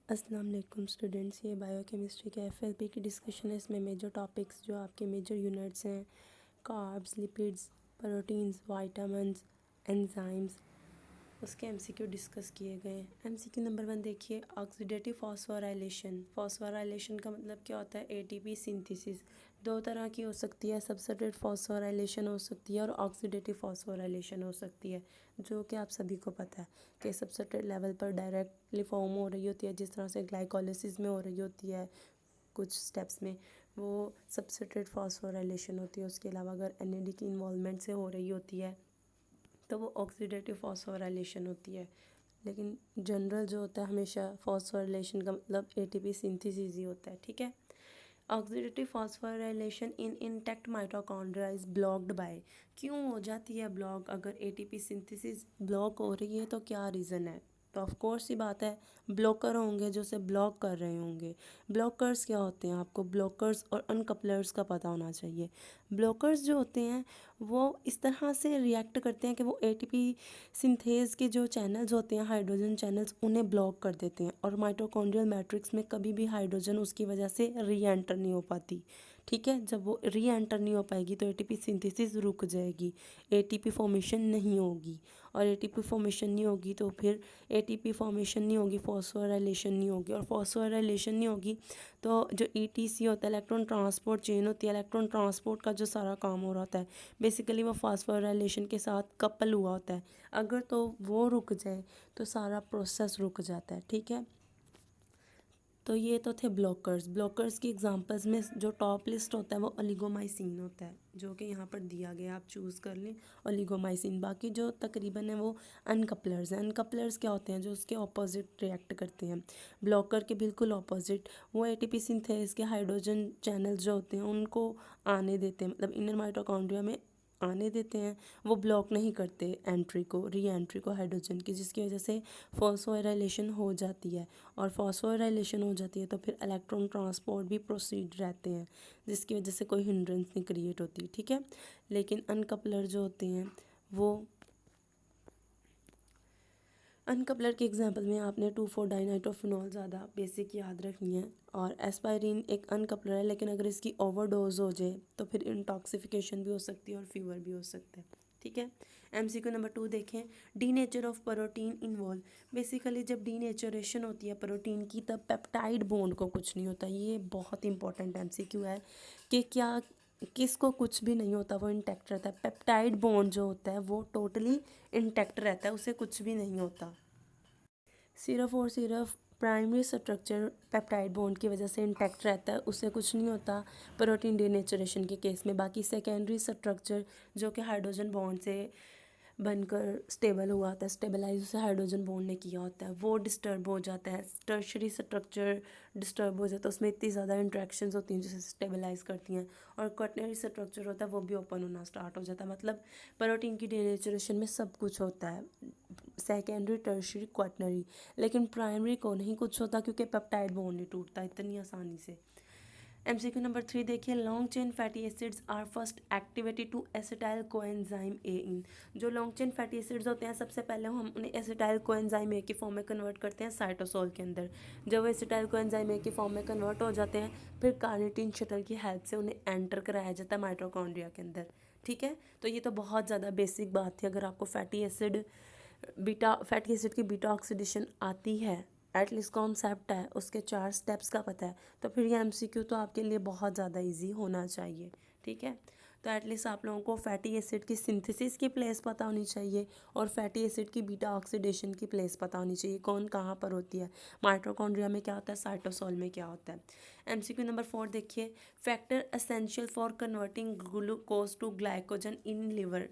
अस्सलाम वालेकुम स्टूडेंट्स, ये बायोकेमिस्ट्री के एफएलपी की डिस्कशन है। इसमें मेजर टॉपिक्स जो आपके मेजर यूनिट्स हैं, carbs, lipids, proteins, vitamins, enzymes, उसके एमसीक्यू डिस्कस किए गए हैं। एमसीक्यू नंबर 1 देखिए, ऑक्सीडेटिव फॉस्फोराइलेशन। फॉस्फोराइलेशन का मतलब क्या होता है? ATP synthesis. दो तरह की हो सकती है, सबस्ट्रेट फॉस्फोराइलेशन हो सकती है और ऑक्सीडेटिव फॉस्फोराइलेशन हो सकती है, जो कि आप सभी को पता है कि सबस्ट्रेट लेवल पर डायरेक्टली फॉर्म हो रही होती है, जिस तरह से ग्लाइकोलिसिस में हो रही होती है कुछ स्टेप्स में, वो सबस्ट्रेट फॉस्फोराइलेशन होती है। उसके अलावा अगर एनएडी की इन्वॉल्वमेंट से हो रही होती है तो वो ऑक्सीडेटिव फॉस्फोराइलेशन होती है। लेकिन जनरल जो होता है हमेशा फॉस्फोराइलेशन का मतलब एटीपी सिंथेसिस ही होता है, ठीक है। Oxidative phosphorylation in intact mitochondria is blocked by. क्यों हो जाती है ब्लॉक? अगर एटीपी सिंथेसिस ब्लॉक हो रही है तो क्या रीज़न है? तो ऑफ कोर्स ही बात है, ब्लॉकर होंगे जो उसे ब्लॉक कर रहे होंगे। ब्लॉकर्स क्या होते हैं? आपको ब्लॉकर्स और अनकपलर्स का पता होना चाहिए। ब्लॉकर्स जो होते हैं वो इस तरह से रिएक्ट करते हैं कि वो एटीपी सिंथेज के जो चैनल्स होते हैं, हाइड्रोजन चैनल्स, उन्हें ब्लॉक कर देते हैं और माइटोकॉन्ड्रियल मैट्रिक्स में कभी भी हाइड्रोजन उसकी वजह से री एंटर नहीं हो पाती, ठीक है। जब वो री एंटर नहीं हो पाएगी तो एटीपी सिंथेसिस रुक जाएगी, एटीपी फॉर्मेशन नहीं होगी, और एटीपी फॉर्मेशन नहीं होगी तो फिर एटीपी फॉर्मेशन नहीं होगी, फॉस्फोराइलेशन नहीं होगी, और फॉस्फोराइलेशन नहीं होगी तो जो ईटीसी होता है, इलेक्ट्रॉन ट्रांसपोर्ट चेन होती है, इलेक्ट्रॉन ट्रांसपोर्ट का जो सारा काम हो रहा होता है बेसिकली वो फॉस्फोराइलेशन के साथ कपल हुआ होता है। अगर तो वो रुक जाए तो सारा प्रोसेस रुक जाता है, ठीक है। तो ये तो थे ब्लॉकर्स। ब्लॉकर्स की एग्जांपल्स में जो टॉप लिस्ट होता है वो ओलिगोमाइसिन होता है, जो कि यहाँ पर दिया गया, आप चूज़ कर लें ओलिगोमाइसिन। बाकी जो तकरीबन है वो अनकपलर्स हैं। अनकपलर्स क्या होते हैं? जो उसके ऑपोजिट रिएक्ट करते हैं, ब्लॉकर के बिल्कुल ऑपोजिट। वो एटीपी सिंथेस के हाइड्रोजन चैनल्स जो होते हैं उनको आने देते हैं, मतलब इनर माइटोकॉन्ड्रिया में आने देते हैं, वो ब्लॉक नहीं करते एंट्री को, री एंट्री को हाइड्रोजन की, जिसकी वजह से फॉस्फोराइलेशन हो जाती है। और फॉस्फोराइलेशन हो जाती है तो फिर इलेक्ट्रॉन ट्रांसपोर्ट भी प्रोसीड रहते हैं, जिसकी वजह से कोई हिंड्रेंस नहीं क्रिएट होती, ठीक है। लेकिन अनकपलर जो होते हैं वो, अनकपलर के एग्जांपल में आपने 2,4-डाइनाइट्रोफिनॉल ज़्यादा बेसिक याद रखनी है। और एस्पायरिन एक अनकपलर है, लेकिन अगर इसकी ओवरडोज हो जाए तो फिर इंटॉक्सिफिकेशन भी हो सकती है और फीवर भी हो सकता है, ठीक है। एमसीक्यू नंबर 2 देखें, D nature of protein involve. Basically जब डी नेचरेशन होती है प्रोटीन की तब पेप्टाइड बॉन्ड को कुछ नहीं होता। ये बहुत इंपॉर्टेंट एमसीक्यू है कि क्या किसको कुछ भी नहीं होता, वो इंटैक्ट रहता है। पेप्टाइड बॉन्ड जो होता है वो टोटली इंटैक्ट रहता है, उसे कुछ भी नहीं होता। सिर्फ और सिर्फ प्राइमरी स्ट्रक्चर पेप्टाइड बॉन्ड की वजह से इंटैक्ट रहता है, उससे कुछ नहीं होता प्रोटीन डीनेचरेशन के केस में। बाकी सेकेंडरी स्ट्रक्चर जो कि हाइड्रोजन बॉन्ड से बनकर स्टेबल हुआ होता है, स्टेबलाइज उसे हाइड्रोजन बॉन्ड ने किया होता है, वो डिस्टर्ब हो जाता है। टर्शरी स्ट्रक्चर डिस्टर्ब हो जाता है, उसमें इतनी ज़्यादा इंट्रैक्शंस होती हैं जिसे स्टेबलाइज करती हैं। और क्वाटनरी स्ट्रक्चर होता है वो भी ओपन होना स्टार्ट हो जाता है। मतलब प्रोटीन की डीनेचरेशन में सब कुछ होता है, सेकेंडरी, टर्शरी, क्वाटनरी। लेकिन प्राइमरी को नहीं कुछ होता क्योंकि पेप्टाइड बॉन्ड नहीं टूटता इतनी आसानी से। एमसीक्यू नंबर 3 देखिए, long chain fatty acids are first activated to acetyl coenzyme A in. जो लॉन्ग चेन फैटी एसिड्स होते हैं सबसे पहले हम उन्हें एसिटाइल कोएंजाइम ए की फॉर्म में कन्वर्ट करते हैं साइटोसोल के अंदर। जब वो एसिटाइल कोएंजाइम ए की फॉर्म में कन्वर्ट हो जाते हैं फिर कार्निटीन शटल की हेल्प से उन्हें एंटर कराया जाता है माइटोकॉन्ड्रिया के अंदर, ठीक है। तो ये तो बहुत ज़्यादा बेसिक बात थी। अगर आपको फैटी एसिड की बीटा ऑक्सीडेशन आती है, एटलीस्ट कॉन्सेप्ट है, उसके 4 स्टेप्स का पता है, तो फिर ये एमसीक्यू तो आपके लिए बहुत ज़्यादा इजी होना चाहिए, ठीक है। तो एटलीस्ट आप लोगों को फैटी एसिड की सिंथेसिस की प्लेस पता होनी चाहिए और फैटी एसिड की बीटा ऑक्सीडेशन की प्लेस पता होनी चाहिए, कौन कहाँ पर होती है, माइटोकॉन्ड्रिया में क्या होता है, साइटोसोल में क्या होता है। एमसीक्यू नंबर 4 देखिए, factor essential for converting glucose to glycogen in liver.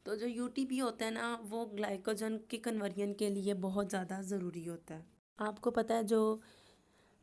तो जो यूटीपी होता है ना वो ग्लाइकोजन के कन्वर्जन के लिए बहुत ज़्यादा ज़रूरी होता है। आपको पता है जो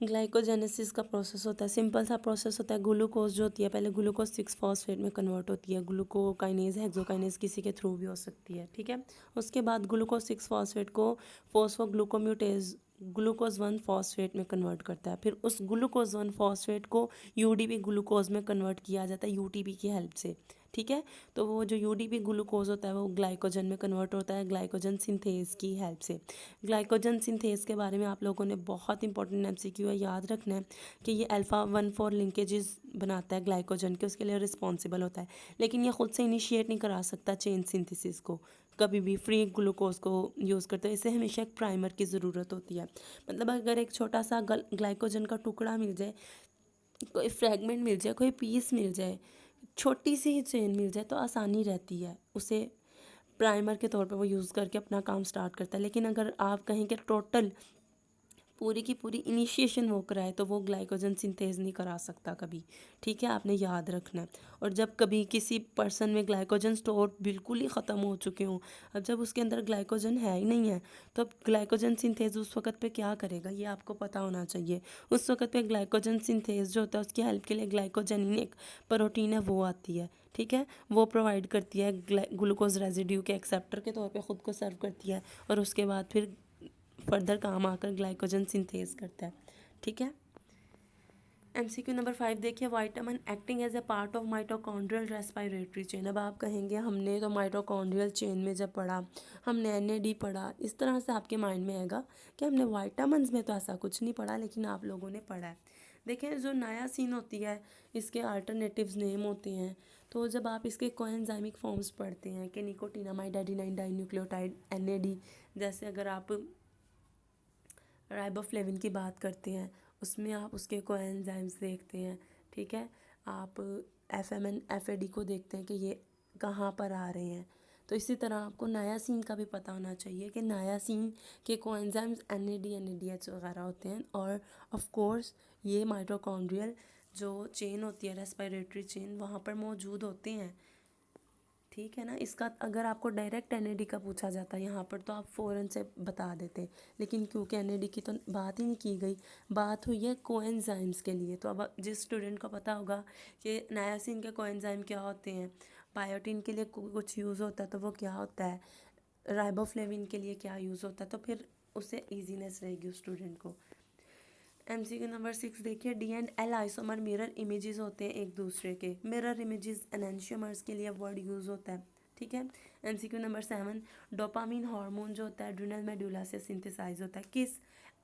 ग्लाइकोजेनेसिस का प्रोसेस होता है, सिंपल सा प्रोसेस होता है। ग्लूकोज जो होती है पहले ग्लूकोज 6 फॉस्फेट में कन्वर्ट होती है, ग्लूकोकाइनेज, हेक्सोकाइनेज किसी के थ्रू भी हो सकती है, ठीक है। उसके बाद ग्लूकोज 6 फॉस्फेट को फॉस्फोग्लूकोम्यूटेज ग्लूकोज 1 फॉस्फेट में कन्वर्ट करता है, फिर उस ग्लूकोज 1 फॉस्फेट को यूडीपी ग्लूकोज में कन्वर्ट किया जाता है यूटीपी की हेल्प से, ठीक है। तो वो जो यूडीपी ग्लूकोज होता है वो ग्लाइकोजन में कन्वर्ट होता है ग्लाइकोजन सिंथेज की हेल्प से। ग्लाइकोजन सिंथेज के बारे में आप लोगों ने बहुत इंपॉर्टेंट एमसीक्यू है, याद रखना है कि ये अल्फ़ा 1,4 लिंकेजेस बनाता है ग्लाइकोजन के, उसके लिए रिस्पॉन्सिबल होता है, लेकिन ये खुद से इनिशिएट नहीं करा सकता चेन सिंथेसिस को, कभी भी फ्री ग्लूकोज को यूज़ करते हैं। इसे हमेशा एक प्राइमर की ज़रूरत होती है। मतलब अगर एक छोटा सा ग्लाइकोजन का टुकड़ा मिल जाए, कोई फ्रैगमेंट मिल जाए, कोई पीस मिल जाए, छोटी सी ही चेन मिल जाए तो आसानी रहती है, उसे प्राइमर के तौर पे वो यूज़ करके अपना काम स्टार्ट करता है। लेकिन अगर आप कहें कि टोटल पूरी की पूरी इनिशिएशन वो कराए तो वो ग्लाइकोजन सिंथेज नहीं करा सकता कभी, ठीक है, आपने याद रखना है। और जब कभी किसी पर्सन में ग्लाइकोजन स्टोर बिल्कुल ही ख़त्म हो चुके हों, अब जब उसके अंदर ग्लाइकोजन है ही नहीं है, तो ग्लाइकोजन सिंथेज उस वक्त पे क्या करेगा ये आपको पता होना चाहिए। उस वक्त पे ग्लाइकोजन सिंथेज जो होता है उसकी हेल्प के लिए ग्लाइकोजन एक प्रोटीन है वो आती है, ठीक है, वो प्रोवाइड करती है ग्लूकोज रेजिड्यू के एक्सेप्टर के तौर पे ख़ुद को सर्व करती है, और उसके बाद फिर फर्दर काम आकर ग्लाइकोजन सिंथेज करता है, ठीक है। एमसीक्यू नंबर 5 देखिए, vitamin acting as a part of mitochondrial respiratory chain. अब आप कहेंगे हमने तो माइटोकॉन्ड्रियल चेन में जब पढ़ा, हमने एनएडी पढ़ा, इस तरह से आपके माइंड में आएगा कि हमने वाइटामिन्स में तो ऐसा कुछ नहीं पढ़ा, लेकिन आप लोगों ने पढ़ा है। देखिए जो नायासिन होती है इसके अल्टरनेटिव्स नेम होते हैं, तो जब आप इसके कोएंजाइमिक फॉर्म्स पढ़ते हैं कि निकोटिनामाइड एडिनाइन डाइन्यूक्लियोटाइड एनएडी, जैसे अगर आप राइबोफ्लेविन की बात करते हैं उसमें आप उसके कोएंजाइम्स देखते हैं, ठीक है। आप एफएमएन एफएडी को देखते हैं कि ये कहाँ पर आ रहे हैं। तो इसी तरह आपको नायासिन का भी पता होना चाहिए कि नायासिन के कोएंजाइम्स एनएडी एनएडीएच वगैरह होते हैं, और ऑफ कोर्स ये माइटोकॉन्ड्रियल जो चेन होती है रेस्पिरेटरी चेन वहाँ पर मौजूद होते हैं, ठीक है ना। इसका अगर आपको डायरेक्ट एनएडी का पूछा जाता है यहाँ पर तो आप फ़ौरन से बता देते, लेकिन क्योंकि एनएडी की तो बात ही नहीं की गई, बात हुई है कोएंजाइम्स के लिए। तो अब जिस स्टूडेंट को पता होगा कि नायासिन के कोएंजाइम क्या होते हैं, बायोटिन के लिए कुछ यूज़ होता है तो वो क्या होता है, राइबोफ्लेविन के लिए क्या यूज़ होता है, तो फिर उससे ईजीनेस रहेगी उस स्टूडेंट को। एमसीक्यू नंबर 6 देखिए, D and L isomer mirror images होते हैं एक दूसरे के, मिरर इमेजेस एनेंशियोमर्स के लिए वर्ड यूज़ होता है, ठीक है। एमसीक्यू नंबर 7, डोपामिन हार्मोन जो होता है एड्रिनल मेडुला से सिंथेसाइज होता है किस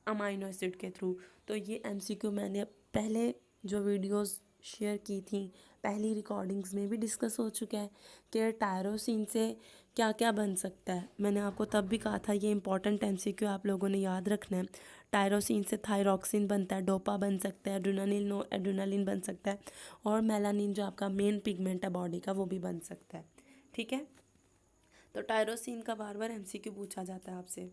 अमाइनो एसिड के थ्रू। तो ये एमसीक्यू मैंने पहले जो वीडियोस शेयर की थी पहली रिकॉर्डिंग्स में भी डिस्कस हो चुका है कि टायरोसिन से क्या क्या बन सकता है। मैंने आपको तब भी कहा था ये इंपॉर्टेंट एमसीक्यू आप लोगों ने याद रखना है। टायरोसिन से थायरॉक्सिन बनता है, डोपा बन सकता है, एड्रेनालिन नो एड्रेनालिन बन सकता है, और मेलानिन जो आपका मेन पिगमेंट है बॉडी का वो भी बन सकता है, ठीक है। तो टायरोसिन का बार बार एमसीक्यू पूछा जाता है आपसे।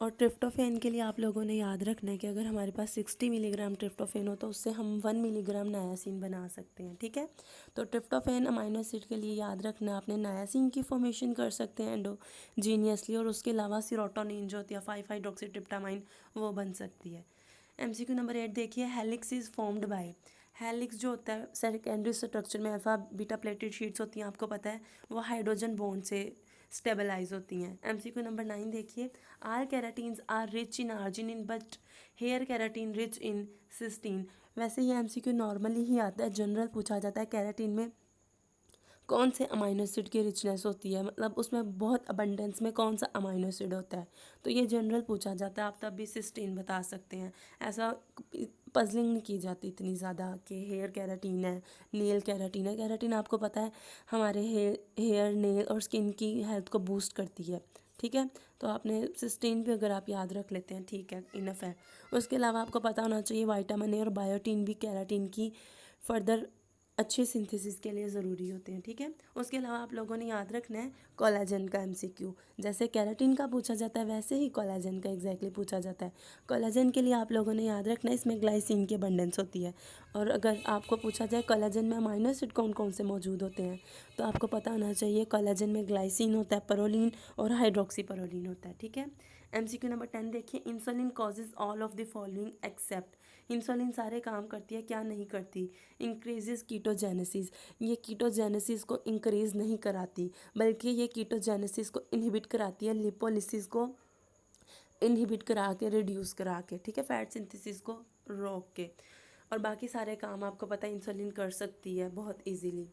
और ट्रिप्टोफैन के लिए आप लोगों ने याद रखना है कि अगर हमारे पास 60 मिलीग्राम ट्रिप्टोफैन हो तो उससे हम 1 मिलीग्राम नायासिन बना सकते हैं, ठीक है। तो ट्रिप्टोफैन अमाइनो एसिड के लिए याद रखना आपने नायासिन की फॉर्मेशन कर सकते हैं एंडोजीनियसली, और उसके अलावा सीरोटोनिन जो होती है 5-हाइड्रोक्सीट्रिप्टामाइन वो बन सकती है। एमसीक्यू नंबर 8 देखिए, helix is formed by, helix जो होता है सेकेंडरी स्ट्रक्चर में अल्फा बीटा प्लेटेड शीट्स होती हैं, आपको पता है वो हाइड्रोजन बॉन्ड से स्टेबलाइज होती हैं। एमसीक्यू नंबर 9 देखिए, all keratins are rich in arginine but hair keratin rich in cysteine. वैसे ये एमसीक्यू नॉर्मली ही आता है, जनरल पूछा जाता है कैराटीन में कौन से अमाइनो एसिड की रिचनेस होती है, मतलब उसमें बहुत अबंडेंस में कौन सा अमाइनो एसिड होता है, तो ये जनरल पूछा जाता है। आप तब भी सिस्टीन बता सकते हैं, ऐसा पजलिंग नहीं की जाती इतनी ज़्यादा कि हेयर कैराटीन है, नेल कैराटीन है। कैराटीन आपको पता है हमारे हेयर नेल और स्किन की हेल्थ को बूस्ट करती है, ठीक है। तो आपने सिस्टीन भी अगर आप याद रख लेते हैं ठीक है, इनफ है। उसके अलावा आपको पता होना चाहिए विटामिन ए और बायोटीन भी कैराटीन की फर्दर अच्छे सिंथेसिस के लिए ज़रूरी होते हैं, ठीक है। उसके अलावा आप लोगों ने याद रखना है कोलेजन का एमसीक्यू, जैसे कैराटीन का पूछा जाता है वैसे ही कोलेजन का एग्जैक्टली पूछा जाता है। कोलेजन के लिए आप लोगों ने याद रखना है इसमें ग्लाइसिन की अबंडेंस होती है, और अगर आपको पूछा जाए कोलेजन में अमाइनो एसिड कौन कौन से मौजूद होते हैं तो आपको पता होना चाहिए कोलेजन में ग्लाइसिन होता है, परोलीन और हाइड्रोक्सी परोलीन होता है, ठीक है। एमसीक्यू नंबर 10 देखिए, insulin causes all of the following except, insulin सारे काम करती है क्या नहीं करती, इंक्रीजेस कीटोजेनेसिस, ये कीटोजेनेसिस को इंक्रीज़ नहीं कराती बल्कि ये कीटोजेनेसिस को इनहिबिट कराती है, लिपोलिसिस को इनहिबिट करा के, रिड्यूस करा के, ठीक है, फैट सिंथेसिस को रोक के। और बाकी सारे काम आपको पता है इंसुलिन कर सकती है बहुत इजीली।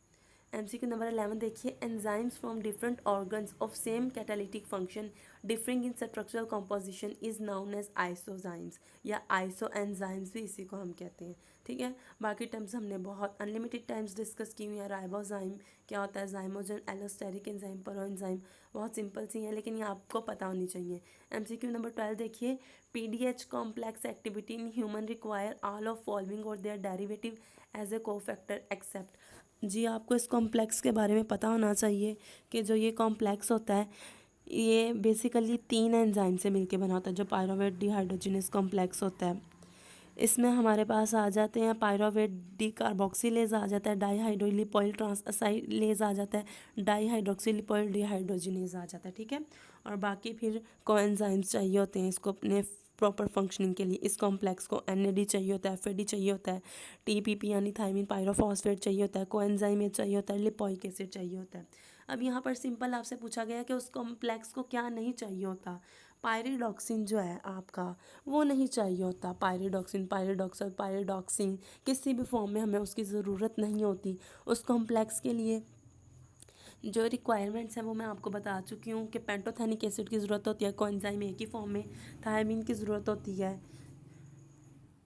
एमसीक्यू नंबर 11 देखिए, enzymes from different organs of same catalytic function differing in structural composition is known as isozymes, या आइसो एंजाइम्स भी इसी को हम कहते हैं, ठीक है। बाकी टर्म्स हमने बहुत अनलिमिटेड टाइम्स डिस्कस की हुई हैं। राइबोजाइम क्या होता है, जाइमोजन, एलोस्टेरिक एंजाइम, प्रोएंजाइम, बहुत सिंपल सी हैं लेकिन ये आपको पता होनी चाहिए। एमसीक्यू नंबर 12 देखिए, PDH complex activity in human require all of following और their derivative as a cofactor except. जी आपको इस कॉम्प्लेक्स के बारे में पता होना चाहिए कि जो ये कॉम्प्लेक्स होता है ये बेसिकली 3 एंजाइम से मिलके बना होता है, जो पायरोवेट डिहाइड्रोजिनेस कॉम्प्लेक्स होता है। इसमें हमारे पास आ जाते हैं पायरोवेट डी कार्बोक्सिलेज आ जाता है, डाईहाइड्रोलिपोइल ट्रांसअसाइलेज आ जाता है, डाईहाइड्रोक्सिलिपोइल डिहाइड्रोजिनेज आ जाता है, ठीक है। और बाकी फिर कोएंजाइम्स चाहिए होते हैं इसको अपने प्रॉपर फंक्शनिंग के लिए। इस कॉम्प्लेक्स को एनएडी चाहिए होता है, एफएडी चाहिए होता है, टीपीपी यानी थायमिन पायरोफॉस्फेट चाहिए होता है, कोएंजाइम ये चाहिए होता है, लिपोइक एसिड चाहिए होता है। अब यहाँ पर सिंपल आपसे पूछा गया कि उस कॉम्प्लेक्स को क्या नहीं चाहिए होता, पायरिडॉक्सिन जो है आपका वो नहीं चाहिए होता। पायरिडॉक्सिन, पायरिडॉक्सल, पायरिडॉक्सिन किसी भी फॉर्म में हमें उसकी ज़रूरत नहीं होती। उस कॉम्प्लेक्स के लिए जो रिक्वायरमेंट्स हैं वो मैं आपको बता चुकी हूँ कि पेंटोथेनिक एसिड की ज़रूरत होती है कोएंजाइम ए की फॉर्म में, थायमीन की ज़रूरत होती है,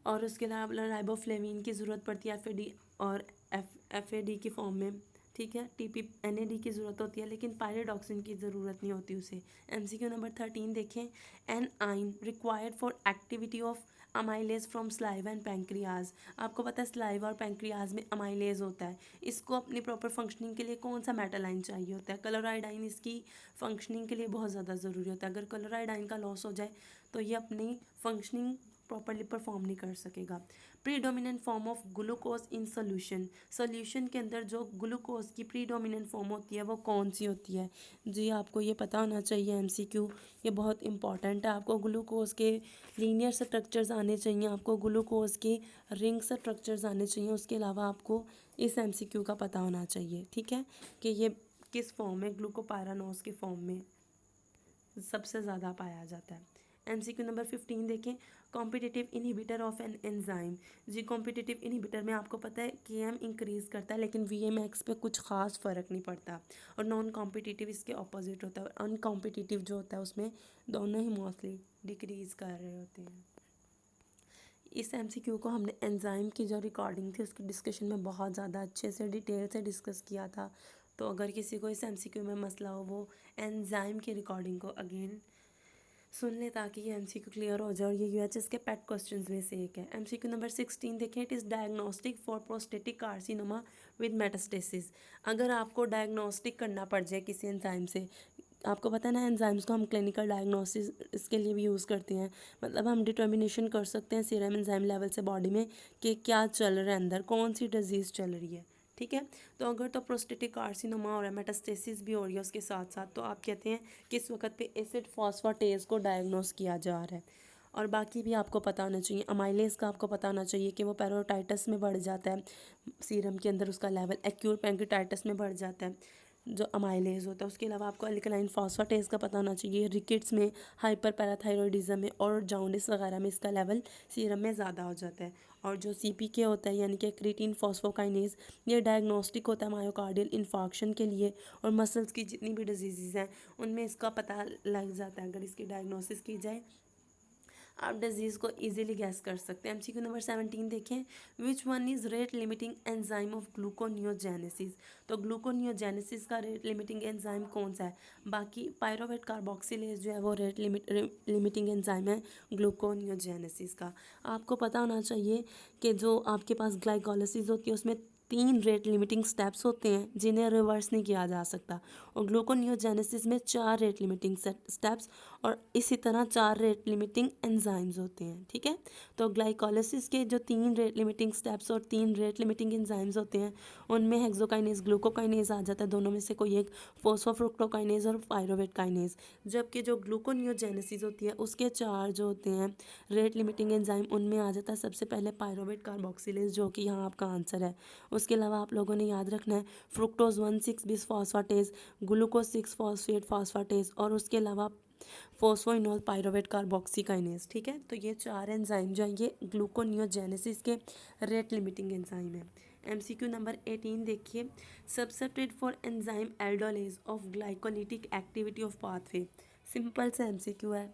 और उसके अलावा राइबोफ्लेविन की ज़रूरत पड़ती है एफ और एफ की फॉर्म में, ठीक है। टीपी एनएडी की ज़रूरत होती है लेकिन पायरिडॉक्सिन की ज़रूरत नहीं होती उसे। एमसीक्यू नंबर 13 देखें, एन आइन required for activity of amylase from saliva and pancreas. आपको पता है स्लाइवा और पैंक्रियाज में अमाइलेज होता है। इसको अपनी प्रॉपर फंक्शनिंग के लिए कौन सा मेटल आइन चाहिए होता है, क्लोराइड आइन इसकी फंक्शनिंग के लिए बहुत ज़्यादा ज़रूरी होता है। अगर क्लोराइड आइन का लॉस हो जाए तो ये अपनी फंक्शनिंग प्रॉपरली परफॉर्म नहीं कर सकेगा। Predominant form of glucose in solution, solution के अंदर जो ग्लूकोज की प्रीडोमिनेंट फॉर्म होती है वो कौन सी होती है। जी आपको ये पता होना चाहिए, एमसीक्यू ये बहुत इंपॉर्टेंट है। आपको ग्लूकोज के लीनियर स्ट्रक्चर्स आने चाहिए, आपको ग्लूकोज के रिंग स्ट्रक्चर्स आने चाहिए। उसके अलावा आपको इस एमसीक्यू का पता होना चाहिए, ठीक है, कि ये किस फॉर्म में, ग्लूकोपायरानोस के फॉर्म में सबसे ज़्यादा पाया जाता है। एमसीक्यू नंबर 15 देखें, competitive inhibitor of an enzyme. जी कॉम्पिटिटिव इनहिबिटर में आपको पता है केएम इंक्रीज़ करता है लेकिन वीएमएक्स पे कुछ खास फ़र्क नहीं पड़ता, और नॉन कॉम्पिटिटिव इसके ऑपोजिट होता है, और अनकॉम्पिटिटिव जो होता है उसमें दोनों ही मोस्टली डिक्रीज़ कर रहे होते हैं। इस एमसीक्यू को हमने एंजाइम की जो रिकॉर्डिंग थी उसकी डिस्कशन में बहुत ज़्यादा अच्छे से डिटेल से डिस्कस किया था। तो अगर किसी को इस एमसीक्यू में मसला हो वो एंजाइम की रिकॉर्डिंग को अगेन सुन ले ताकि ये एमसीक्यू क्लियर हो जाए। और ये यूएचएस के पेट क्वेश्चंस में से एक है। एमसीक्यू नंबर 16 देखें, it is diagnostic for prostatic carcinoma with metastasis. अगर आपको डायग्नोस्टिक करना पड़ जाए किसी एंजाइम से, आपको पता है ना एंजाइम्स को हम क्लिनिकल डायग्नोसिस इसके लिए भी यूज़ करते हैं, मतलब हम डिटर्मिनेशन कर सकते हैं सीरम एंजाइम लेवल से बॉडी में कि क्या चल रहा है अंदर, कौन सी डिजीज़ चल रही है, ठीक है। तो अगर तो प्रोस्टेटिक कार्सिनोमा और मेटास्टेसिस भी हो रही है उसके साथ साथ, तो आप कहते हैं कि इस वक्त पे एसिड फॉस्फेटेज को डायग्नोस किया जा रहा है। और बाकी भी आपको पता होना चाहिए, अमाइलेज का आपको पता होना चाहिए कि वो पैरोटाइटस में बढ़ जाता है, सीरम के अंदर उसका लेवल एक्यूट पैंक्रियाटाइटिस में बढ़ जाता है जो अमाइलेज होता है। उसके अलावा आपको अल्कलाइन फॉस्फेटेज का पता होना चाहिए, रिकेट्स में, हाइपर पैराथायरॉयडिज्म में और जॉन्डिस वगैरह में इसका लेवल सीरम में ज़्यादा हो जाता है। और जो सीपीके होता है यानी कि क्रिएटिनिन फॉस्फोकाइनेज, ये डायग्नोस्टिक होता है मायोकार्डियल इन्फार्क्शन के लिए, और मसल्स की जितनी भी डिजीज़ हैं उनमें इसका पता लग जाता है। अगर इसकी डायग्नोसिस की जाए आप डिजीज़ को इजीली गैस कर सकते हैं। एमसीक्यू नंबर 17 देखें, which one is rate limiting enzyme of gluconeogenesis. तो ग्लूकोनियोजेनेसिस का रेट लिमिटिंग एंजाइम कौन सा है। बाकी पायरोवेट कार्बोक्सिलेज जो है वो रेट लिमिटिंग एंजाइम है ग्लूकोनियोजेनेसिस का। आपको पता होना चाहिए कि जो आपके पास ग्लाइकोलाइसिस होती है उसमें 3 रेट लिमिटिंग स्टेप्स होते हैं जिन्हें रिवर्स नहीं किया जा सकता, और ग्लूकोनियोजेनेसिस में 4 रेट लिमिटिंग स्टेप्स और इसी तरह 4 रेट लिमिटिंग एंजाइम्स होते हैं, ठीक है। तो ग्लाइकोलाइसिस के जो 3 रेट लिमिटिंग स्टेप्स और 3 रेट लिमिटिंग एंजाइम्स होते हैं उनमें हेक्सोकाइनेज ग्लूकोकाइनेज आ जाता है, दोनों में से कोई एक, फोस्फोफ्रुक्टोकाइनेज और पायरोवेट काइनेज। जबकि जो ग्लूकोनियोजेनेसिस होती है उसके 4 जो होते हैं रेट लिमिटिंग एंजाइम, उनमें आ जाता है सबसे पहले पायरोवेट कार्बोक्सिलेज जो कि यहाँ आपका आंसर है। उसके अलावा आप लोगों ने याद रखना है फ्रुक्टोज 1,6 बिस फॉस्फेटेज, ग्लूकोज 6 फॉस्फेट फॉस्फेटेज, और उसके अलावा फोस्फोइनोल पायरोवेट कार्बोक्सीकाइनेज, ठीक है। तो ये 4 एंजाइम जो है ये ग्लूकोनियोजेनेसिस के रेट लिमिटिंग एंजाइम है। MCQ नंबर 18 देखिए, substitute for enzyme aldolase of glycolytic activity of pathway. Simple से MCQ है।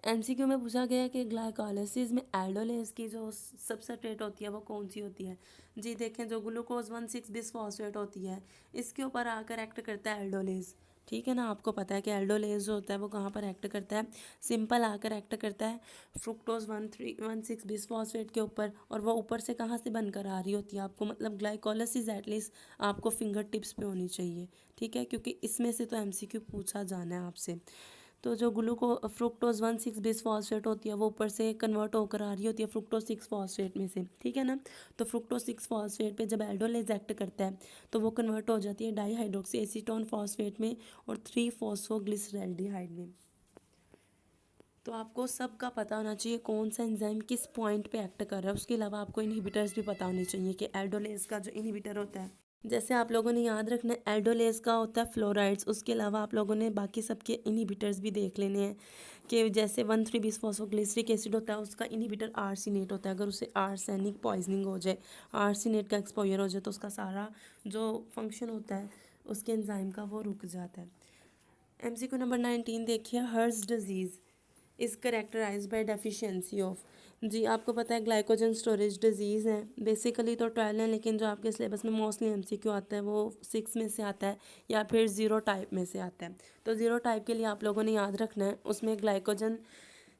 MCQ में पूछा गया है कि ग्लाइकोलाइसिस में एल्डोलेज की जो सब्स्ट्रेट होती है वो कौन सी होती है। जी देखें, जो ग्लूकोज 1,6 बिसफॉस्फेट होती है इसके ऊपर आकर एक्ट करता है एल्डोलेज, ठीक है ना। आपको पता है कि एल्डोलेज जो होता है वो कहाँ पर एक्ट करता है, सिंपल आकर एक्ट करता है फ्रुक्टोज 1,6 बिसफॉस्फेट के ऊपर, और वो ऊपर से कहाँ से बनकर आ रही होती है आपको, मतलब ग्लाइकोलाइसिस एटलीस्ट आपको फिंगर टिप्स पे होनी चाहिए, ठीक है, क्योंकि इसमें से तो MCQ पूछा जाना है आपसे। तो जो फ्रुक्टोज 1,6 बिसफॉस्फेट होती है वो ऊपर से कन्वर्ट होकर आ रही होती है फ्रुक्टोज 6 फॉस्फेट में से, ठीक है ना। तो फ्रुक्टोज 6 फॉस्फेट पे जब एल्डोलेज एक्ट करता है तो वो कन्वर्ट हो जाती है डाईहाइड्रोक्सी एसीटोन फॉस्फेट में और 3-फॉस्फोग्लिसरैल्डिहाइड में। तो आपको सब का पता होना चाहिए कौन सा एंजाइम किस पॉइंट पे एक्ट कर रहा है। उसके अलावा आपको इनहिबिटर्स भी पता होने चाहिए कि एल्डोलेज का जो इनहिबिटर होता है, जैसे आप लोगों ने याद रखना है एल्डोलेज का होता है फ्लोराइड्स। उसके अलावा आप लोगों ने बाकी सबके इनहिबिटर्स भी देख लेने हैं कि जैसे 1,3-बिसफॉस्फोग्लिसरिक एसिड होता है उसका इनहिबिटर आर्सिनेट होता है। अगर उसे आर्सेनिक पॉइजनिंग हो जाए, आर्सिनेट का एक्सपोजर हो जाए तो उसका सारा जो फंक्शन होता है उसके एंजाइम का वो रुक जाता है। MCQ नंबर 19 देखिए, Hers disease is characterize by deficiency of. जी आपको पता है ग्लाइकोजन स्टोरेज डिजीज़ है, बेसिकली तो 12 है, लेकिन जो आपके सिलेबस में मोस्टली MCQ आता है वो 6 में से आता है या फिर 0 टाइप में से आता है। तो 0 टाइप के लिए आप लोगों ने याद रखना है उसमें ग्लाइकोजन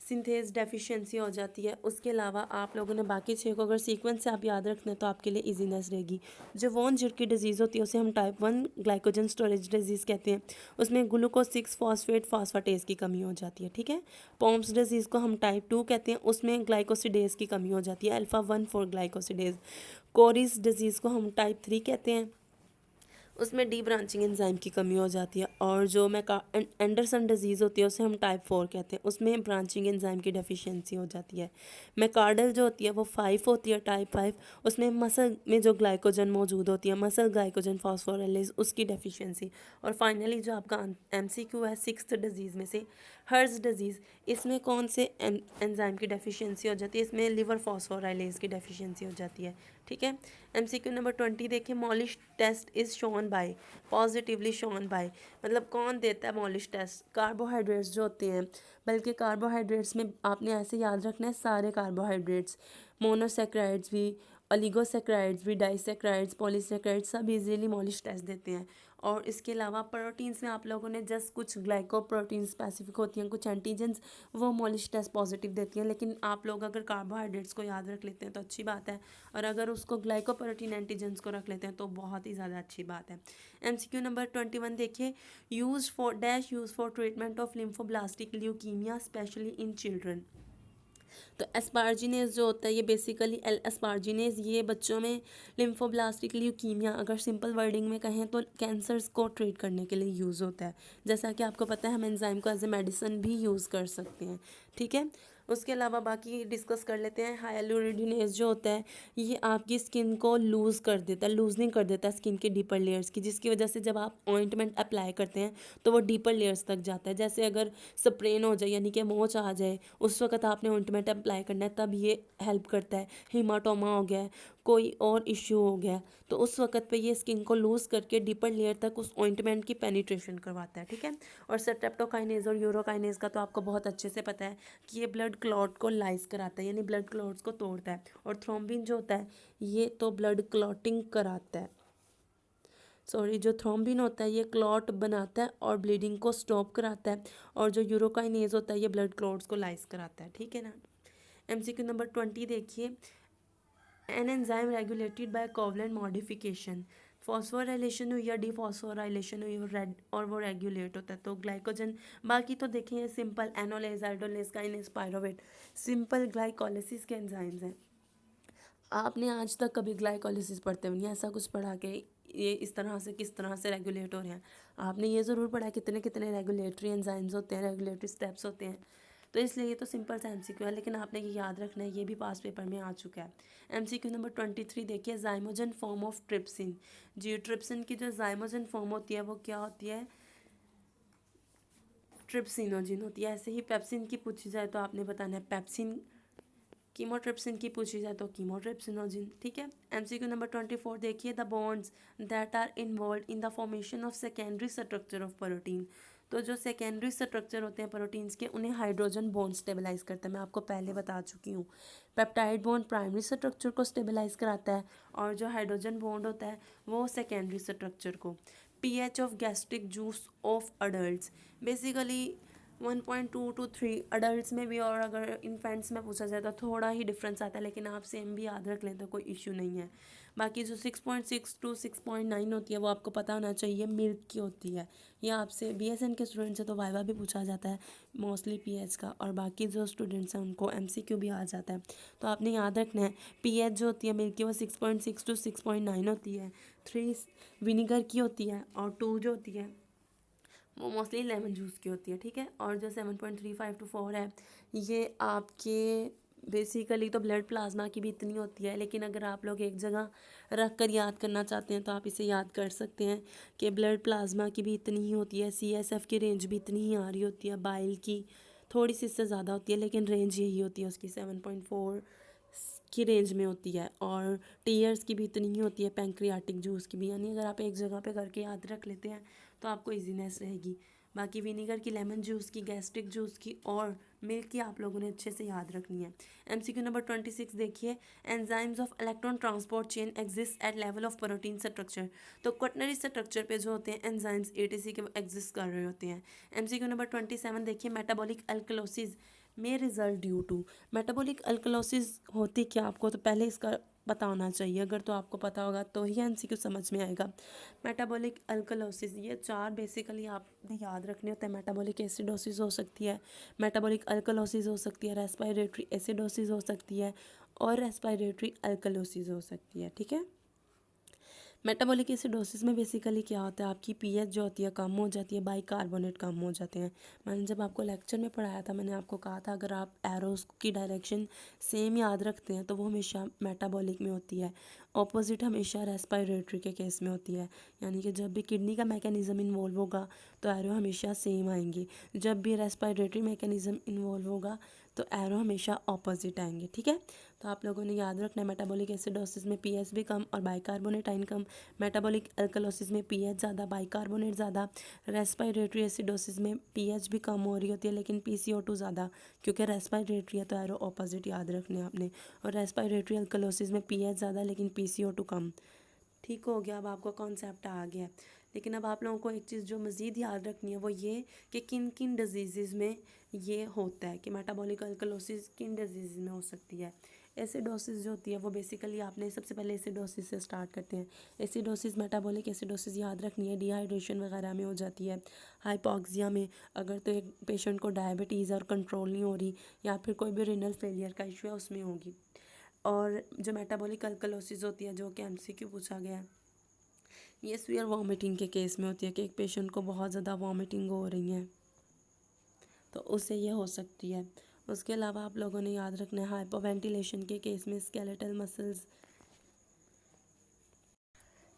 सिंथेज डेफिशिएंसी हो जाती है। उसके अलावा आप लोगों ने बाकी 6 को अगर सीक्वेंस से आप याद रखना है तो आपके लिए इजीनेस रहेगी। जो वॉन जिर की डिजीज़ होती है उसे हम टाइप 1 ग्लाइकोजन स्टोरेज डिजीज़ कहते हैं। उसमें ग्लूकोज 6 फॉस्फेट फास्फाटेज की कमी हो जाती है, ठीक है। पॉम्स डिजीज़ को हम टाइप 2 कहते हैं, उसमें ग्लाइकोसिडेज की कमी हो जाती है, अल्फा 1 फॉर ग्लाइकोसिडेज। कोरिस डिजीज़ को हम टाइप 3 कहते हैं, उसमें डी ब्रांचिंग एंजाइम की कमी हो जाती है। और जो एंडरसन डिजीज़ होती है उसे हम टाइप 4 कहते हैं, उसमें ब्रांचिंग एंजाइम की डेफिशिएंसी हो जाती है। मैकार्डल जो होती है वो 5 होती है, टाइप 5, उसमें मसल में जो ग्लाइकोजन मौजूद होती है, मसल ग्लाइकोजन फॉस्फोराइलेज, उसकी डेफिशिएंसी। और फाइनली जो आपका MCQ है 6th डिजीज़ में से हर्ज डिजीज़, इसमें कौन से एंजाइम की डेफिशिएंसी हो जाती है, इसमें लिवर फॉस्फोराइलेज की डेफिशिएंसी हो जाती है, ठीक है। MCQ नंबर 20 देखिए, Molisch test is shown by, positively shown by, मतलब कौन देता है मॉलिश टेस्ट, कार्बोहाइड्रेट्स जो होते हैं। बल्कि कार्बोहाइड्रेट्स में आपने ऐसे याद रखना है सारे कार्बोहाइड्रेट्स, मोनोसेक्राइड्स भी, ओलिगोसेक्राइड्स भी, डाइसेक्राइड्स, पॉलीसेक्राइड्स, सब इजीली मॉलिश टेस्ट देते हैं। और इसके अलावा प्रोटीन्स में आप लोगों ने जस्ट कुछ ग्लाइकोप्रोटीन स्पेसिफिक होती हैं, कुछ एंटीजेंस, वो मॉलिश टेस्ट पॉजिटिव देती हैं। लेकिन आप लोग अगर कार्बोहाइड्रेट्स को याद रख लेते हैं तो अच्छी बात है, और अगर उसको ग्लाइकोप्रोटीन एंटीजेंस को रख लेते हैं तो बहुत ही ज़्यादा अच्छी बात है। MCQ नंबर 21 देखिए, use for treatment of lymphoblastic leukaemia specially in children. तो एस्पार्जिनेज जो होता है ये बेसिकली एस्पार्जिनेज ये बच्चों में लिम्फोब्लास्टिक ल्यूकीमिया, अगर सिंपल वर्डिंग में कहें तो कैंसर्स को ट्रीट करने के लिए यूज़ होता है। जैसा कि आपको पता है हम एंजाइम को एज ए मेडिसिन भी यूज़ कर सकते हैं, ठीक है। उसके अलावा बाकी डिस्कस कर लेते हैं। हाइलुरिडिनेज जो होता है ये आपकी स्किन को लूज़ कर देता है, लूजनिंग कर देता है स्किन के डीपर लेयर्स की, जिसकी वजह से जब आप ऑइंटमेंट अप्लाई करते हैं तो वो डीपर लेयर्स तक जाता है। जैसे अगर स्प्रेन हो जाए यानी कि मोच आ जाए उस वक्त आपने ऑइंटमेंट अप्लाई करना है, तब ये हेल्प करता है। हीमाटोमा हो गया, कोई और इश्यू हो गया, तो उस वक्त पे ये स्किन को लूज़ करके डीपर लेयर तक उस ऑइंटमेंट की पेनिट्रेशन करवाता है, ठीक है। और स्ट्रेप्टोकाइनेज और यूरोकाइनेज का तो आपको बहुत अच्छे से पता है कि ये ब्लड क्लॉट को लाइज कराता है, यानी ब्लड क्लॉट्स को तोड़ता है। और थ्रोम्बिन जो होता है ये तो ब्लड क्लॉटिंग कराता है, सॉरी, जो थ्रोम्बिन होता है ये क्लॉट बनाता है और ब्लीडिंग को स्टॉप कराता है। और जो यूरोकाइनेज होता है ये ब्लड क्लॉट्स को लाइज कराता है, ठीक है ना। MCQ नंबर 20 देखिए, an enzyme regulated by covalent modification, phosphorylation हुई या डिफॉस्फोराइलेशन हुई और वो रेगुलेट होता है तो ग्लाइकोजन। बाकी तो देखिए simple enolase, aldolase, kinase, pyruvate, simple glycolysis के एंजाइम्स हैं। आपने आज तक कभी ग्लाइकोलिसिस पढ़ते हुए नहीं ऐसा कुछ पढ़ा के ये इस तरह से किस तरह से रेगुलेट हो रहे हैं। आपने ये ज़रूर पढ़ा कितने कितने रेगुलेटरी एंजाइम्स होते हैं, रेगुलेटरी स्टेप्स होते हैं। तो इसलिए ये तो सिंपल सा MCQ है, लेकिन आपने ये याद रखना है, ये भी पास पेपर में आ चुका है। MCQ नंबर 23 देखिए, जाइमोजन फॉर्म ऑफ ट्रिप्सिन। जी ट्रिप्सिन की जो जाइमोजन फॉर्म होती है वो क्या होती है, ट्रिप्सिनोजिन होती है। ऐसे ही पेप्सिन की पूछी जाए तो आपने बताना है पेप्सिन, कीमोट्रिप्सिन की पूछी जाए तो कीमोट्रिप्सिनोजिन। ठीक है। MCQ नंबर 24 देखिए, the bonds that are involved in the formation of secondary structure of protein. तो जो सेकेंडरी स्ट्रक्चर होते हैं प्रोटीन्स के, उन्हें हाइड्रोजन बॉन्ड स्टेबलाइज करता है। मैं आपको पहले बता चुकी हूँ। पेप्टाइड बॉन्ड प्राइमरी स्ट्रक्चर को स्टेबलाइज कराता है और जो हाइड्रोजन बॉन्ड होता है वो सेकेंडरी स्ट्रक्चर को। pH of gastric juice of adult, basically 1.2 to 3 adult में भी, और अगर इन्फेंट्स में पूछा जाए तो थोड़ा ही डिफरेंस आता है, लेकिन आप सेम भी याद रख लें तो कोई इश्यू नहीं है। बाकी जो 6.6 to 6.9 होती है वो आपको पता होना चाहिए, मिल्क की होती है। या आपसे BSN के स्टूडेंट से तो वाइवा भी पूछा जाता है मोस्टली pH का, और बाकी जो स्टूडेंट्स हैं उनको MCQ भी आ जाता है। तो आपने याद रखना है pH जो होती है मिल्क की वो 6.6 to 6.9 होती है। 3 विनीगर की होती है और 2 जो होती है वो मोस्टली लेमन जूस की होती है। ठीक है। और जो 7.35 to 4 है ये आपके बेसिकली तो ब्लड प्लाज्मा की भी इतनी होती है, लेकिन अगर आप लोग एक जगह रख कर याद करना चाहते हैं तो आप इसे याद कर सकते हैं कि ब्लड प्लाज्मा की भी इतनी ही होती है, CSF की रेंज भी इतनी ही आ रही होती है, बाइल की थोड़ी सी इससे ज़्यादा होती है, लेकिन रेंज यही होती है उसकी 7.4 की रेंज में होती है। और टीयर्स की भी इतनी ही होती है, पैंक्रियाटिक जूस की भी। यानी अगर आप एक जगह पे करके याद रख लेते हैं तो आपको इजीनेस रहेगी। बाकी विनीगर की, लेमन जूस की, गैस्ट्रिक जूस की और मिल्क की आप लोगों ने अच्छे से याद रखनी है। MCQ नंबर 26 देखिए, enzymes of electron transport chain exist at level of protein structure. तो क्वाटनरी स्ट्रक्चर पे जो होते हैं एंजाइम्स ATC के एग्जिस्ट कर रहे होते हैं। MCQ नंबर 27 देखिए, मेटाबॉलिक अल्कलोसिस में result due to. Metabolic alkalosis होती क्या, आपको तो पहले इसका पता होना चाहिए। अगर तो आपको पता होगा तो ही MCQ समझ में आएगा। मेटाबॉलिक अल्कलोसिस, ये 4 बेसिकली आपने याद रखने होते हैं। मेटाबॉलिक एसिडोसिस हो सकती है, मेटाबॉलिक अल्कलोसिस हो सकती है, रेस्पिरेटरी एसिडोसिस हो सकती है और रेस्पिरेटरी अल्कलोसिस हो सकती है। ठीक है। मेटाबॉलिक एसिडोसिस में बेसिकली क्या होता है, आपकी pH जो होती है कम हो जाती है, बाइकार्बोनेट कम हो जाते हैं। मैंने जब आपको लेक्चर में पढ़ाया था मैंने आपको कहा था अगर आप एरोस की डायरेक्शन सेम याद रखते हैं तो वो हमेशा मेटाबॉलिक में होती है, ऑपोजिट हमेशा रेस्पिरेटरी के केस में होती है। यानी कि जब भी किडनी का मैकेनिज्म इन्वॉल्व होगा तो एरो हमेशा सेम आएंगे, जब भी रेस्पिरेटरी मैकेनिज्म इन्वॉल्व होगा तो एरो हमेशा ऑपोजिट आएंगे। ठीक है। तो आप लोगों ने याद रखना है मेटाबॉलिक एसिडोसिस में pH भी कम और बाइकार्बोनेट आयन कम, मेटाबॉलिक अल्कलोसिस में pH ज़्यादा, बाइकार्बोनेट ज़्यादा, रेस्पिरेटरी एसिडोसिस में pH भी कम हो रही होती है लेकिन PCO2 ज़्यादा, क्योंकि रेस्पिरेटरी है तो एरो ऑपोजिट याद रखने हैं आपने। और रेस्पिरेटरी अल्कलोसिस में pH ज़्यादा लेकिन PCO2 कम। ठीक हो गया, अब आपको कॉन्सेप्ट आ गया। लेकिन अब आप लोगों को एक चीज़ जो मज़ीद याद रखनी है वो ये कि किन किन डिजीज़ में ये होता है, कि मेटाबॉलिक अल्कलोसिस किन डिजीज़ में हो सकती है। एसिडोसिस जो होती है वो बेसिकली आपने सबसे पहले एसिडोसिस से स्टार्ट करते हैं। एसिडोसिस, मेटाबॉलिक एसिडोसिस याद रखनी है, डिहाइड्रेशन वगैरह में हो जाती है। हाइपॉक्सिया में अगर तो एक पेशेंट को डायबिटीज़ और कंट्रोल नहीं हो रही या फिर कोई भी रिनल फेलियर का इशू है उसमें होगी। और जो मेटाबॉलिक अल्कलोसिस होती है जो कि MCQ पूछा गया है, ये सीवियर वॉमिटिंग के केस में होती है कि एक पेशेंट को बहुत ज़्यादा वॉमिटिंग हो रही है तो उससे ये हो सकती है। उसके अलावा आप लोगों ने याद रखना है हाइपोवेंटिलेशन के केस में स्केलेटल मसल्स।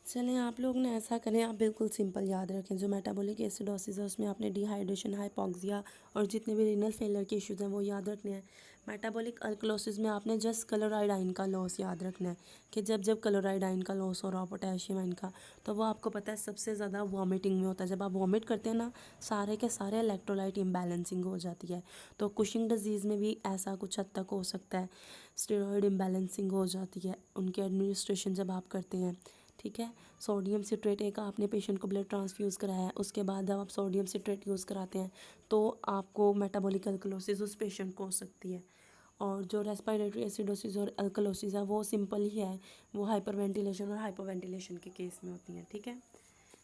चलें, आप लोग ने ऐसा करें, आप बिल्कुल सिंपल याद रखें, जो मेटाबॉलिक एसिडोसिस है उसमें आपने डिहाइड्रेशन, हाइपॉक्सिया और जितने भी रीनल फेलियर के इश्यूज़ हैं वो याद रखने हैं। मेटाबॉलिक अल्कलोसिस में आपने जस्ट क्लोराइड आयन का लॉस याद रखना है कि जब जब क्लोराइड आयन का लॉस हो रहा हो, पोटेशियम आयन का, तो वो आपको पता है सबसे ज़्यादा वॉमिटिंग में होता है। जब आप वॉमिट करते हैं ना, सारे के सारे इलेक्ट्रोलाइट इम्बैलेंसिंग हो जाती है। तो कुशिंग डिजीज़ में भी ऐसा कुछ हद तक हो सकता है, स्टेरॉयड इम्बैलेंसिंग हो जाती है उनके एडमिनिस्ट्रेशन जब आप करते हैं। ठीक है। सोडियम सिट्रेट एक आपने पेशेंट को ब्लड ट्रांसफ्यूज़ कराया है, उसके बाद जब आप सोडियम सिट्रेट यूज़ कराते हैं तो आपको मेटाबॉलिक अल्कलोसिस उस पेशेंट को हो सकती है। और जो रेस्पिरेटरी एसिडोसिस और अल्कलोसिस है वो सिंपल ही है, वो हाइपरवेंटिलेशन और हाइपोवेंटिलेशन के केस में होती हैं। ठीक है।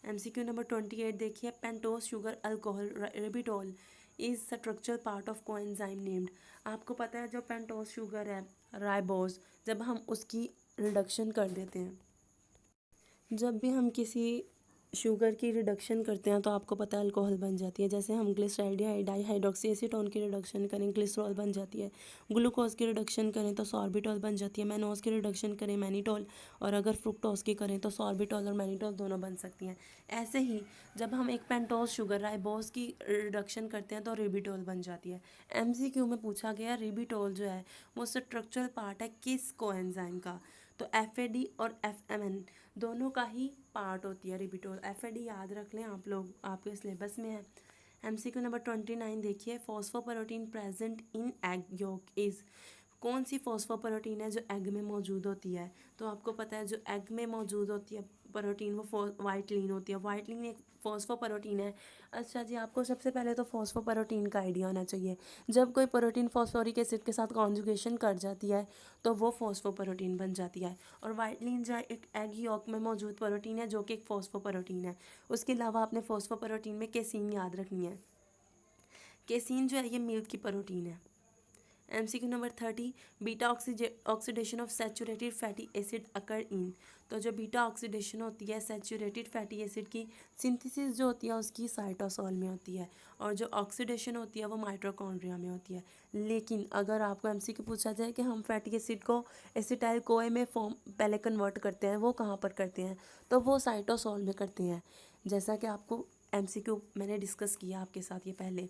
MCQ नंबर 28 देखिए, pentose sugar alcohol ribitol is structural part of coenzyme named. आपको पता है जो पेंटोस शुगर है, राइबोस, जब हम उसकी रिडक्शन कर देते हैं, जब भी हम किसी शुगर की रिडक्शन करते हैं तो आपको पता है अल्कोहल बन जाती है। जैसे हम ग्लिसराइड डाईहाइड्रोक्सी एसीटोन की रिडक्शन करें ग्लिसरॉल बन जाती है। ग्लूकोज की रिडक्शन करें तो सॉर्बिटॉल बन जाती है। मैनोज की रिडक्शन करें मैनीटॉल, और अगर फ्रुक्टोज की करें तो सॉर्बिटॉल और मैनीटॉल दोनों बन सकती हैं। ऐसे ही जब हम एक पेंटोज शुगर राइबोज की रिडक्शन करते हैं तो रिबिटोल बन जाती है। एमसीक्यू में पूछा गया रिबिटोल जो है वो स्ट्रक्चरल पार्ट है किस कोएंजाइम का, तो एफएडी और एफएमएन दोनों का ही पार्ट होती है रिबिटोल। एफएडी याद रख लें आप लोग, आपके सिलेबस में है। एमसीक्यू नंबर 29 देखिए, phosphoprotein present in egg yolk is, कौन सी फॉस्फोप्रोटीन है जो एग में मौजूद होती है, तो आपको पता है जो एग में मौजूद होती है प्रोटीन वो वाइट लीन होती है। वाइट लीन एक फॉस्फोप्रोटीन है। अच्छा जी, आपको सबसे पहले तो फॉस्फोप्रोटीन का आइडिया होना चाहिए। जब कोई प्रोटीन फॉस्फोरिक एसिड के साथ कॉन्जुगेशन कर जाती है तो वो फॉस्फोप्रोटीन बन जाती है। और वाइट लीन जो है एक एग यॉक में मौजूद प्रोटीन है जो कि एक फॉस्फोप्रोटीन है। उसके अलावा आपने फॉस्फोप्रोटीन में केसीन याद रखनी है। केसीन जो है ये मिल्क की प्रोटीन है। MCQ number 30, beta oxidation of saturated fatty acid occur in, तो जो बीटा ऑक्सीडेशन होती है सैचुरेटेड फैटी एसिड की सिंथेसिस जो होती है उसकी साइटोसोल में होती है, और जो ऑक्सीडेशन होती है वो माइटोकॉन्ड्रिया में होती है। लेकिन अगर आपको एमसीक्यू पूछा जाए कि हम फैटी एसिड को एसिटाइल कोए में फॉर्म पहले कन्वर्ट करते हैं, वो कहाँ पर करते हैं, तो वो साइटोसोल में करते हैं। जैसा कि आपको एमसीक्यू मैंने डिस्कस किया आपके साथ ये पहले,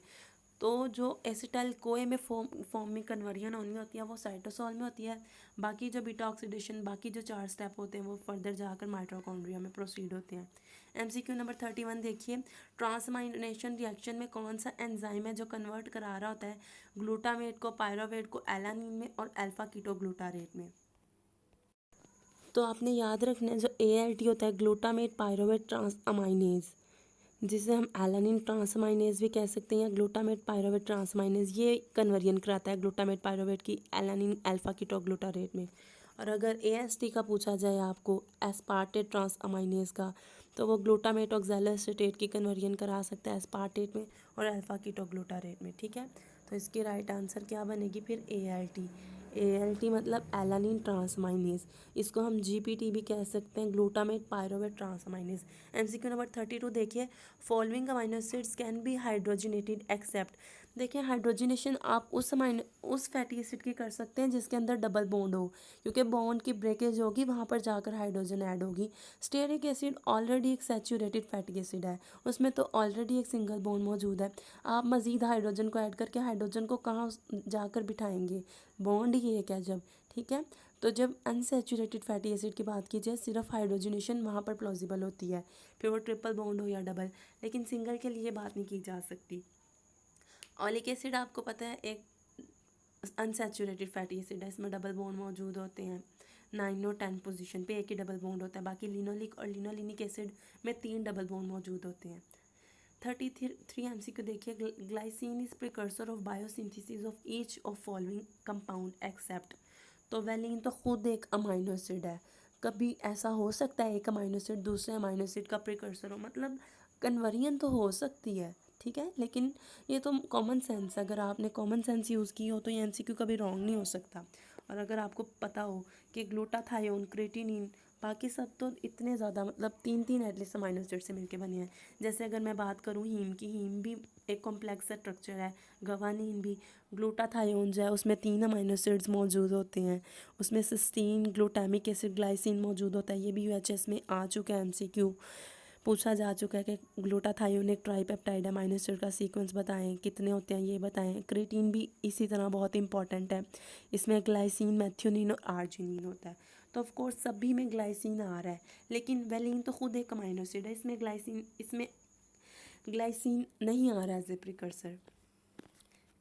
तो जो एसिटाइल कोए में फॉर्म में कन्वर्जन होनी होती है वो साइटोसोल में होती है। बाकी जो बीटा ऑक्सीडेशन बाकी जो 4 स्टेप होते हैं वो फर्दर जाकर माइटोकॉन्ड्रिया में प्रोसीड होते हैं। एमसीक्यू नंबर 31 देखिए, ट्रांसमाइनेशन रिएक्शन में कौन सा एंजाइम है जो कन्वर्ट करा रहा होता है ग्लूटामेट को पायरोवेट को एलानिन में और अल्फा कीटोग्लूटारेट में। तो आपने याद रखना है जो ALT होता है ग्लूटामेट पायरोवेट ट्रांस अमाइनेज, जिसे हम एलानिन ट्रांसमाइनेज भी कह सकते हैं या ग्लूटामेट पायरोवेट ट्रांसमाइनेज, ये कन्वर्जन कराता है ग्लूटामेट पायरोवेट की एलानिन अल्फा कीटोग्लूटारेट में। और अगर AST का पूछा जाए आपको एस्पार्टेट ट्रांस अमाइनेज का, तो वो ग्लूटामेट ऑक्सैलोएसीटेट की कन्वर्जन करा सकता है एस्पार्टेट में और अल्फा कीटोग्लूटारेट में। ठीक है, तो इसकी राइट आंसर क्या बनेगी फिर ALT। ALT मतलब एलानिन ट्रांसमाइनेज, इसको हम GPT भी कह सकते हैं glutamate pyruvate transaminase. MCQ number 32 देखिए, following amino acids can be hydrogenated except, देखिए हाइड्रोजनेशन आप उस फैटी एसिड की कर सकते हैं जिसके अंदर डबल बॉन्ड हो, क्योंकि बॉन्ड की ब्रेकेज होगी वहाँ पर जाकर हाइड्रोजन ऐड होगी। स्टेरिक एसिड ऑलरेडी एक सैचुरेटेड फैटी एसिड है, उसमें तो ऑलरेडी एक सिंगल बॉन्ड मौजूद है। आप मज़ीद हाइड्रोजन को ऐड करके हाइड्रोजन को कहाँ जाकर बिठाएंगे, बॉन्ड ही एक है जब। ठीक है, तो जब अनसैचुरेटेड फैटी एसिड की बात की जाए सिर्फ हाइड्रोजनेशन वहाँ पर प्लॉजिबल होती है, फिर वो ट्रिपल बॉन्ड हो या डबल, लेकिन सिंगल के लिए बात नहीं की जा सकती। ऑलिक एसिड आपको पता है एक अनसैचुरेटेड फैटी एसिड है, इसमें डबल बॉन्ड मौजूद होते हैं 9 और 10 पोजीशन पे एक ही डबल बॉन्ड होता है। बाकी लिनोलिक और लिनोलिनिक एसिड में 3 डबल बॉन्ड मौजूद होते हैं। 33 MCQ देखिए, glycine is precursor of biosynthesis of each of following compound except, तो वैलिन तो खुद एक अमाइनो एसिड है, कभी ऐसा हो सकता है एक अमाइनो एसिड दूसरे अमाइनो एसिड का प्रिकर्सर हो, मतलब कन्वर्जन तो हो सकती है। ठीक है, लेकिन ये तो कॉमन सेंस, अगर आपने कॉमन सेंस यूज़ की हो तो ये MCQ कभी रॉन्ग नहीं हो सकता। और अगर आपको पता हो कि ग्लूटाथायोन क्रेटिनिन बाकी सब तो इतने ज़्यादा मतलब 3 एटलीस्ट अमाइनो एसिड से मिलके बने हैं। जैसे अगर मैं बात करूँ हीम की, हीम भी एक कॉम्प्लेक्स स्ट्रक्चर है, गवानीन भी, ग्लूटाथायोन जो है उसमें 3 अमाइनो एसिड्स मौजूद होते हैं, उसमें सिस्टीन ग्लूटामिक एसिड ग्लाइसिन मौजूद होता है। ये भी UHS में आ चुका है, MCQ पूछा जा चुका है कि ग्लूटाथायोन एक ट्राइपेप्टाइड अमाइनो एसिड का सीक्वेंस बताएं, कितने होते हैं ये बताएं। क्रेटीन भी इसी तरह बहुत इंपॉर्टेंट है, इसमें ग्लाइसिन मैथ्योनिन और आर्जिनिन होता है। तो ऑफ कोर्स सभी में ग्लाइसिन आ रहा है, लेकिन वेलिन तो खुद एक अमाइनो एसिड है, इसमें ग्लाइसिन नहीं आ रहा है as a precursor.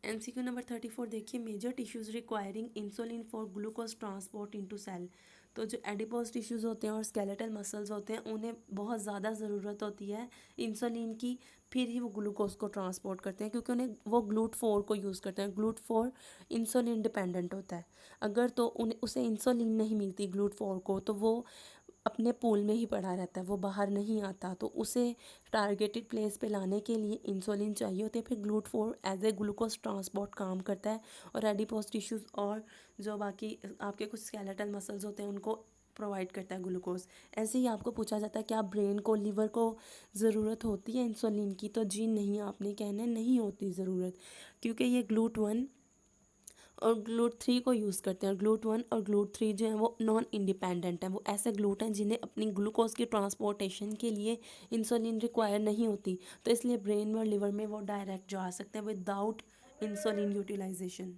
MCQ number 34 देखिए, major tissues requiring insulin for glucose transport into cell, तो जो एडिपोज टिश्यूज़ होते हैं और स्केलेटल मसल्स होते हैं उन्हें बहुत ज़्यादा ज़रूरत होती है इंसुलिन की, फिर ही वो ग्लूकोज को ट्रांसपोर्ट करते हैं, क्योंकि उन्हें वो GLUT4 को यूज़ करते हैं। GLUT4 इंसुलिन डिपेंडेंट होता है, अगर तो उसे इंसुलिन नहीं मिलती GLUT4 को तो वो अपने पूल में ही पड़ा रहता है, वो बाहर नहीं आता, तो उसे टारगेटेड प्लेस पे लाने के लिए इंसुलिन चाहिए होती है। फिर GLUT4 as a glucose transport काम करता है, और एडिपोज टिश्यूज़ और जो बाकी आपके कुछ स्केलेटल मसल्स होते हैं उनको प्रोवाइड करता है ग्लूकोज। ऐसे ही आपको पूछा जाता है क्या ब्रेन को, लिवर को ज़रूरत होती है इंसुलिन की, तो जी नहीं, आपने कहना है नहीं होती ज़रूरत, क्योंकि ये GLUT1 और GLUT3 को यूज़ करते हैं। GLUT1 और GLUT3 जो है वो नॉन इंडिपेंडेंट है, वो ऐसे ग्लूट हैं जिन्हें अपनी ग्लूकोज की ट्रांसपोर्टेशन के लिए इंसुलिन रिक्वायर नहीं होती, तो इसलिए ब्रेन और लिवर में वो डायरेक्ट जा सकते हैं without insulin utilization.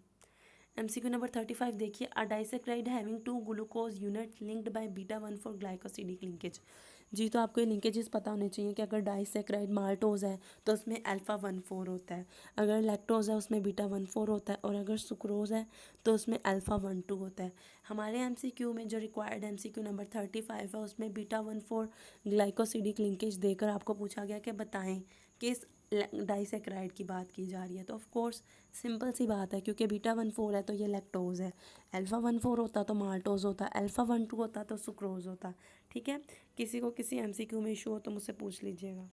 MCQ number 35 देखिए, a disaccharide having 2 glucose unit linked by β1 four glycosidic linkage. जी तो आपको ये लिंकेजेस पता होने चाहिए कि अगर डाइसेक्राइड माल्टोज है तो उसमें α14 होता है, अगर लैक्टोज है उसमें β14 होता है, और अगर सुक्रोज है तो उसमें α12 होता है। हमारे MCQ में जो रिक्वायर्ड MCQ नंबर 35 है उसमें β14 ग्लाइकोसिडिक लिंकेज देकर आपको पूछा गया कि बताएं किस डाइसेक्राइड की बात की जा रही है। तो ऑफ कोर्स सिंपल सी बात है, क्योंकि β14 है तो ये लैक्टोज है, α14 होता तो माल्टोज होता, α12 होता तो सुक्रोज होता। ठीक है, किसी को किसी MCQ में इशू हो तो मुझसे पूछ लीजिएगा।